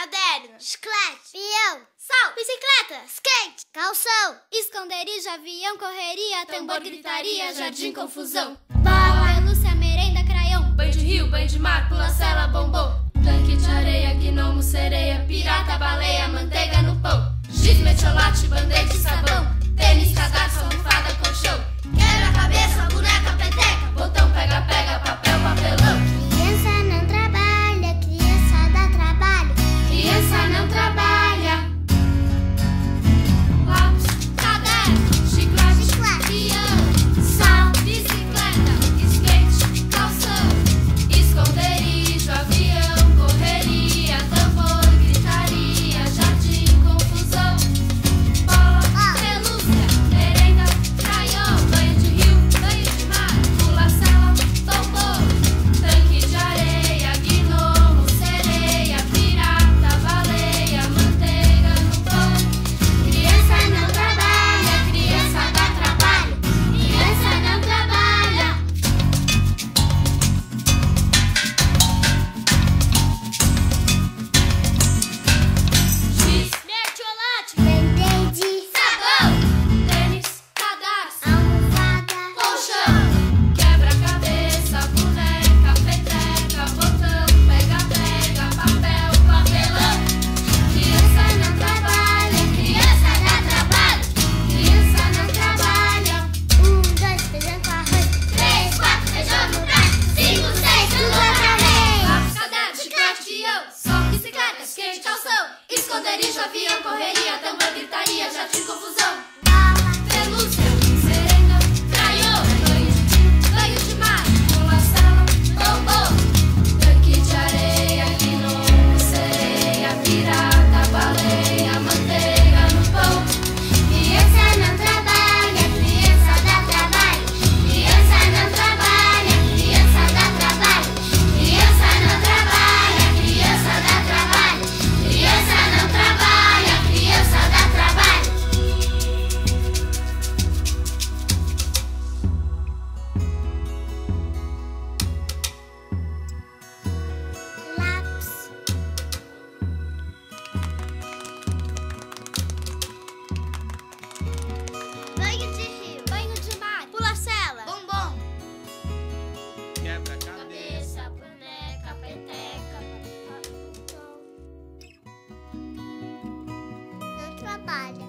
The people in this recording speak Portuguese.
caderno, chiclete, peão, sal, bicicleta, skate, calção, esconderijo, avião, correria, tambor, gritaria, jardim, confusão. bola, Pelúcia, merenda, craião, banho de rio, banho de mar, pula-cela, bombom, tanque de areia, gnomo, sereia, pirata, baleia, manteiga no pão, giz, metiolate, band-aid, sabão, tênis, cadarço, almofada, colchão, quebra-cabeça, boneca, peteca, botão, pega-pega, papel, papelão. Criança não trabalha, criança dá trabalho. Criança não trabalha. Lápis, caderno, chiclete, peão, sal, bicicleta, skate, calção, esconderijo, avião, correria, tambor, gritaria, jardim, confusão, bola, pelúcia, merenda, craião, banho de rio, banho de mar, pula-cela, tombou, tanque de areia, gnomo, sereia, pirata, baleia, manteiga no pão. Criança não trabalha, criança dá trabalho. Criança não trabalha. Giz, metiolate, Band-aid, sabão, tênis, cadarço, almofada, colchão, quebra-cabeça, boneca, peteca, botão, pega-pega, papel, papelão. Criança não trabalha, criança dá trabalho. Criança não trabalha. 1, 2, feijão com arroz, 3, 4, feijão no prato. 5, 6, tudo outra vez. Lápis, caderno, chiclete, peão, sol, bicicleta, skate, calção, esconderijo, avião, correria, tambor, gritaria, jardim, confusão, bola, pelúcia, serenda, craiô, banho de mar, pula-cela, bombom, tanque de areia, gnomo, sereia, pirata, baleia, manteiga no pão. criança não trabalha, criança dá trabalho. Criança não trabalha, criança dá trabalho. Criança não trabalha, criança dá trabalho. Criança não trabalha, criança dá trabalho. Lápis, banho de rio, banho de mar, Pula-cela, bombom, Quebra-cabeça. boneca, peteca. não trabalha.